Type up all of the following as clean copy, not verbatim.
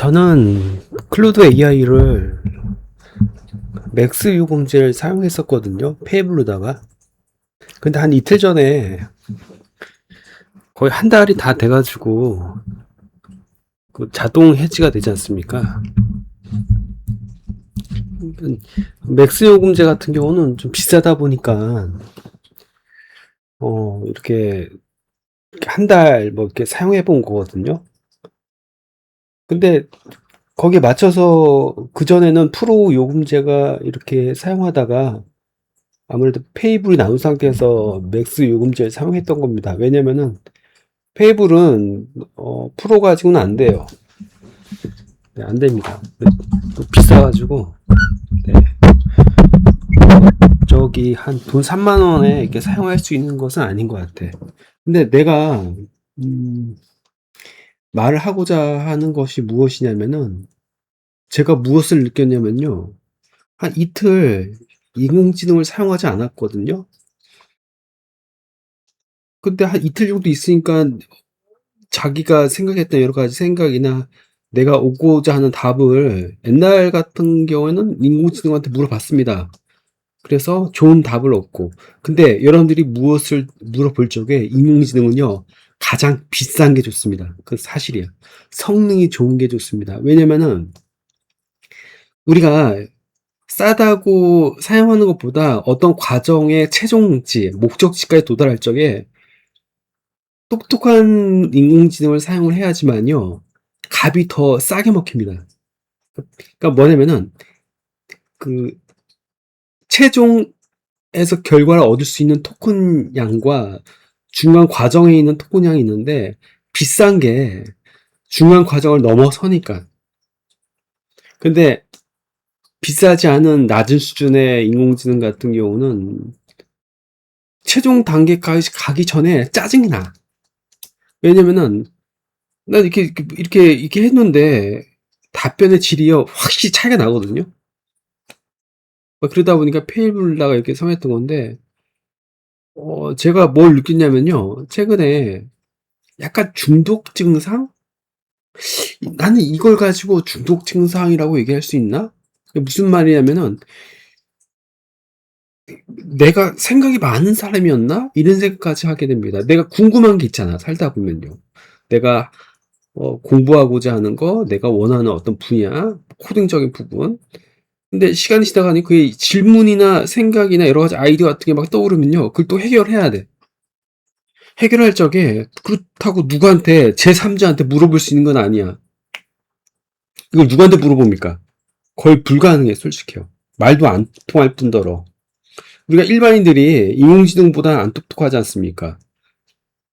저는 클루드 AI를 맥스 요금제를 사용했었거든요. 페이블로다가. 근데 한 이틀 전에 거의 한 달이 다 돼가지고 그 자동 해지가 되지 않습니까? 맥스 요금제 같은 경우는 좀 비싸다 보니까 이렇게 한 달 뭐 이렇게 사용해 본 거거든요. 근데 거기에 맞춰서 그전에는 프로 요금제가 이렇게 사용하다가 아무래도 페이블이 나온 상태에서 맥스 요금제를 사용했던 겁니다. 왜냐면은 페이블은 프로 가지고는 안 돼요. 네, 안 됩니다. 또 비싸가지고 네. 저기 한 돈 3만 원에 이렇게 사용할 수 있는 것은 아닌 것 같아. 근데 내가 말을 하고자 하는 것이 무엇이냐면은 제가 무엇을 느꼈냐면요. 한 이틀 인공지능을 사용하지 않았거든요. 근데 한 이틀 정도 있으니까 자기가 생각했던 여러 가지 생각이나 내가 오고자 하는 답을 옛날 같은 경우에는 인공지능한테 물어봤습니다. 그래서 좋은 답을 얻고. 근데 여러분들이 무엇을 물어볼 적에 인공지능은요, 가장 비싼 게 좋습니다. 그 사실이야. 성능이 좋은 게 좋습니다. 왜냐면은 우리가 싸다고 사용하는 것보다 어떤 과정의 최종지, 목적지까지 도달할 적에 똑똑한 인공지능을 사용을 해야지만요, 값이 더 싸게 먹힙니다. 그러니까 뭐냐면은 그 최종에서 결과를 얻을 수 있는 토큰 양과 중간 과정에 있는 토큰 양이 있는데 비싼 게 중간 과정을 넘어서니까. 근데 비싸지 않은 낮은 수준의 인공지능 같은 경우는 최종 단계까지 가기 전에 짜증이 나. 왜냐면은 난 이렇게 했는데 답변의 질이요 확실히 차이가 나거든요. 그러다 보니까 페이블라가 이렇게 성했던 건데, 제가 뭘 느꼈냐면요. 최근에 약간 중독 증상? 나는 이걸 가지고 중독 증상이라고 얘기할 수 있나? 무슨 말이냐면은, 내가 생각이 많은 사람이었나? 이런 생각까지 하게 됩니다. 내가 궁금한 게 있잖아, 살다 보면요. 내가 공부하고자 하는 거, 내가 원하는 어떤 분야, 코딩적인 부분. 근데 시간이 지나가니 그게 질문이나 생각이나 여러 가지 아이디어 같은 게 막 떠오르면요. 그걸 또 해결해야 돼. 해결할 적에 그렇다고 누구한테 제3자한테 물어볼 수 있는 건 아니야. 이걸 누구한테 물어봅니까? 거의 불가능해, 솔직히요. 말도 안 통할 뿐더러. 우리가 일반인들이 인공지능보다 안 똑똑하지 않습니까?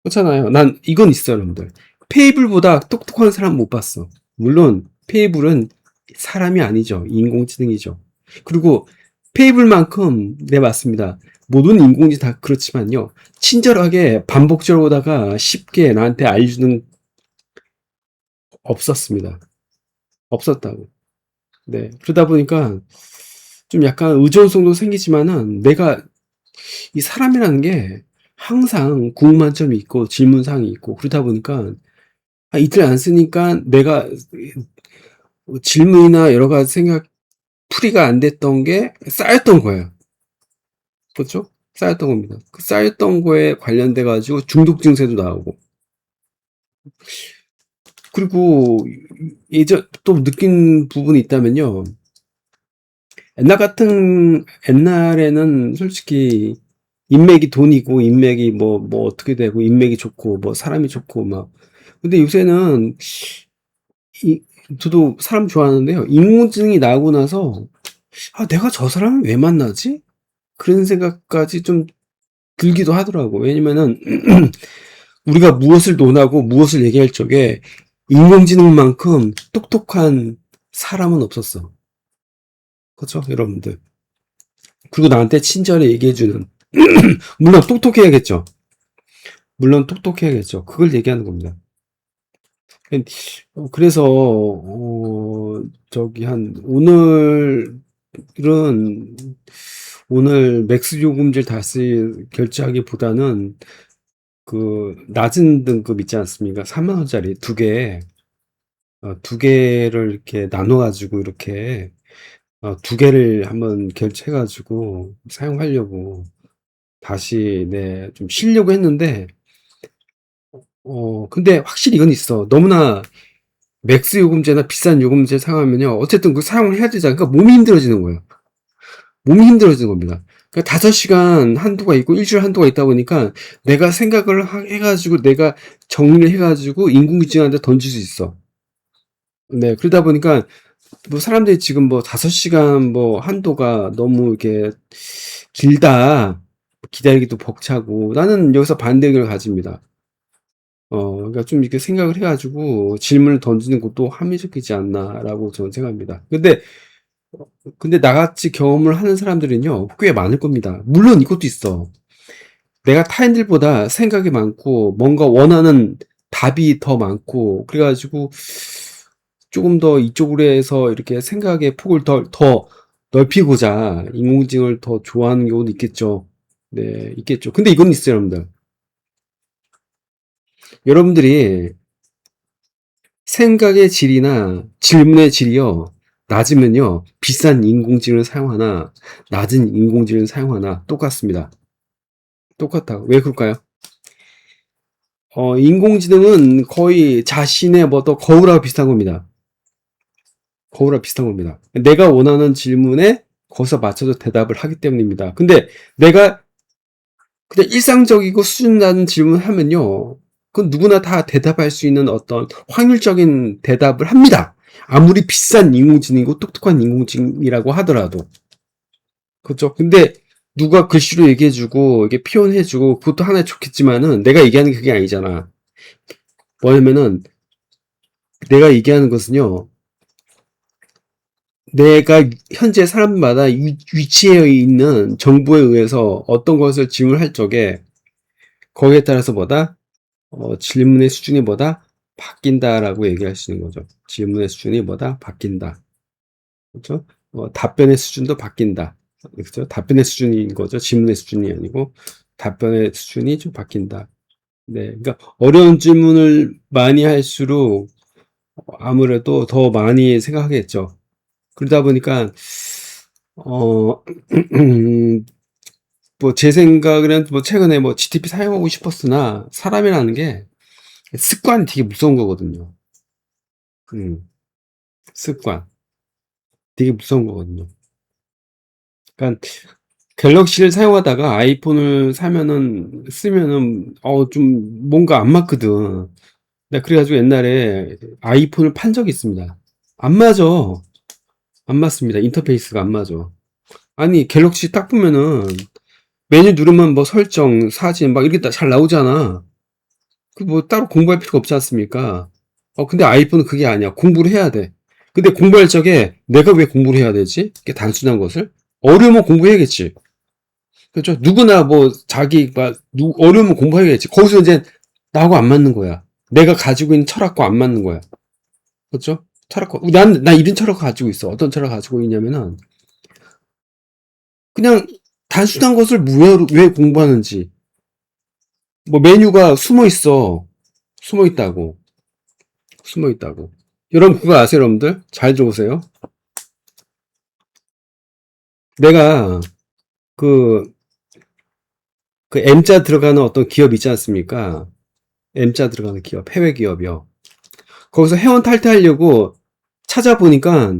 그렇잖아요. 난 이건 있어요, 여러분들. 페이블보다 똑똑한 사람 못 봤어. 물론 페이블은 사람이 아니죠. 인공지능이죠. 그리고 페이블만큼 네, 맞습니다. 모든 인공지능 다 그렇지만요. 친절하게 반복적으로다가 쉽게 나한테 알려주는 없었습니다. 없었다고. 네. 그러다 보니까 좀 약간 의존성도 생기지만은 내가 이 사람이라는 게 항상 궁금한 점이 있고 질문사항이 있고 그러다 보니까 이틀 안 쓰니까 내가 질문이나 여러 가지 생각 풀이가 안 됐던 게 쌓였던 거예요. 그렇죠? 쌓였던 겁니다. 그 쌓였던 거에 관련돼 가지고 중독 증세도 나오고. 그리고 예전 또 느낀 부분이 있다면요. 옛날에는 솔직히 인맥이 돈이고 인맥이 뭐 어떻게 되고 인맥이 좋고 뭐 사람이 좋고 막. 근데 요새는 이 저도 사람 좋아하는데요. 인공지능이 나오고 나서 '아 내가 저 사람을 왜 만나지?' 그런 생각까지 좀 들기도 하더라고. 왜냐면은 우리가 무엇을 논하고 무엇을 얘기할 적에 인공지능만큼 똑똑한 사람은 없었어. 그죠, 여러분들? 그리고 나한테 친절히 얘기해 주는. 물론 똑똑해야겠죠. 물론 똑똑해야겠죠. 그걸 얘기하는 겁니다. 그래서 저기 한 오늘 맥스 요금제를 다시 결제하기보다는 그 낮은 등급 있지 않습니까? 3만 원짜리 두 개, 두 개를 이렇게 나눠가지고 이렇게 두 개를 한번 결제해가지고 사용하려고 다시 좀 쉬려고 했는데 근데 확실히 이건 있어. 너무나 맥스 요금제나 비싼 요금제 사용하면요. 어쨌든 그 사용을 해야 되잖아. 그러니까 몸이 힘들어지는 거예요. 몸이 힘들어지는 겁니다. 그러니까 5시간 한도가 있고 일주일 한도가 있다 보니까 내가 생각을 해가지고 내가 정리를 해가지고 인공지능한테 던질 수 있어. 네, 그러다 보니까 뭐 사람들이 지금 뭐 5시간 뭐 한도가 너무 이렇게 길다. 기다리기도 벅차고 나는 여기서 반대 의견을 가집니다. 그러니까 좀 이렇게 생각을 해가지고 질문을 던지는 것도 합리적이지 않나라고 저는 생각합니다. 근데 나같이 경험을 하는 사람들은요, 꽤 많을 겁니다. 물론 이것도 있어. 내가 타인들보다 생각이 많고, 뭔가 원하는 답이 더 많고, 그래가지고, 조금 더 이쪽으로 해서 이렇게 생각의 폭을 더 넓히고자 인공지능을 더 좋아하는 경우도 있겠죠. 네, 있겠죠. 근데 이건 있어요, 여러분들. 여러분들이 생각의 질이나 질문의 질이요, 낮으면요, 비싼 인공지능을 사용하나, 낮은 인공지능을 사용하나, 똑같습니다. 똑같다고. 왜 그럴까요? 인공지능은 거의 자신의 뭐 더 거울하고 비슷한 겁니다. 거울하고 비슷한 겁니다. 내가 원하는 질문에 거기서 맞춰서 대답을 하기 때문입니다. 근데 내가 그냥 일상적이고 수준 낮은 질문을 하면요, 그건 누구나 다 대답할 수 있는 어떤 확률적인 대답을 합니다. 아무리 비싼 인공지능이고 똑똑한 인공지능이라고 하더라도. 그렇죠? 근데 누가 글씨로 얘기해주고 이게 표현해주고 그것도 하나 좋겠지만은 내가 얘기하는 게 그게 아니잖아. 뭐냐면은 내가 얘기하는 것은요, 내가 현재 사람마다 위치해 있는 정보에 의해서 어떤 것을 질문할 적에 거기에 따라서 질문의 수준이 바뀐다라고 얘기할 수 있는 거죠. 질문의 수준이 바뀐다. 그렇죠? 답변의 수준도 바뀐다. 그렇죠? 답변의 수준인 거죠. 질문의 수준이 아니고 답변의 수준이 좀 바뀐다. 네, 그러니까 어려운 질문을 많이 할수록 아무래도 더 많이 생각하겠죠. 그러다 보니까 어, 뭐 제 생각에는 뭐 최근에 뭐 GTP 사용하고 싶었으나 사람이라는 게 습관이 되게 무서운 거거든요. 습관 되게 무서운 거거든요. 그러니까 갤럭시를 사용하다가 아이폰을 쓰면은 좀 뭔가 안 맞거든. 나 그래가지고 옛날에 아이폰을 판 적이 있습니다. 안 맞아. 안 맞습니다. 인터페이스가 안 맞아. 아니 갤럭시 딱 보면은 메뉴 누르면 뭐 설정, 사진 막 이렇게 잘 나오잖아. 그 뭐 따로 공부할 필요가 없지 않습니까? 근데 아이폰은 그게 아니야. 공부를 해야 돼. 근데 공부할 적에 내가 왜 공부를 해야 되지? 이게 단순한 것을? 어려우면 공부해야겠지. 그렇죠? 누구나 뭐 어려우면 공부해야겠지. 거기서 이제 나하고 안 맞는 거야. 내가 가지고 있는 철학과 안 맞는 거야. 그렇죠? 나 이런 철학 가지고 있어. 어떤 철학 가지고 있냐면은 그냥 단순한 것을 왜 공부하는지. 뭐 메뉴가 숨어 있다고. 숨어 있다고. 여러분 그거 아세요, 여러분들? 잘 들어보세요. 내가 그, 그 M자 들어가는 어떤 기업 있지 않습니까? M자 들어가는 기업, 해외 기업이요. 거기서 회원 탈퇴하려고 찾아보니까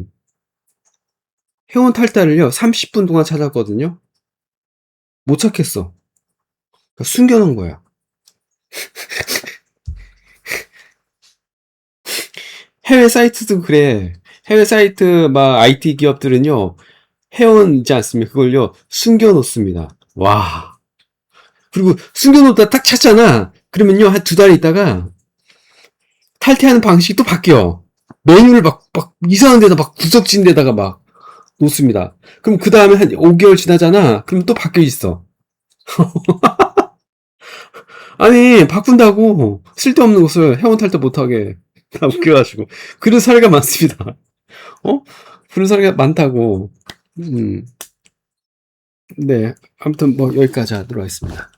회원 탈퇴를요, 30분 동안 찾았거든요. 못 찾겠어. 그러니까 숨겨놓은 거야. 해외 사이트도 그래. 해외 사이트 막 IT 기업들은요, 회원 있지 않습니까? 그걸요, 숨겨놓습니다. 와. 그리고 숨겨놓다 딱 찾잖아. 그러면요, 한 2달 있다가 탈퇴하는 방식이 또 바뀌어. 메뉴를 막 이상한 데다 막 구석진 데다가 막 놓습니다. 그럼 그 다음에 한 5개월 지나잖아. 그럼 또 바뀌어 있어. 아니, 바꾼다고 쓸데없는 것을 회원 탈퇴 못하게 다 웃겨가지고. 그런 사례가 많습니다. 어? 그런 사례가 많다고. 네. 아무튼 뭐 여기까지 하도록 하겠습니다.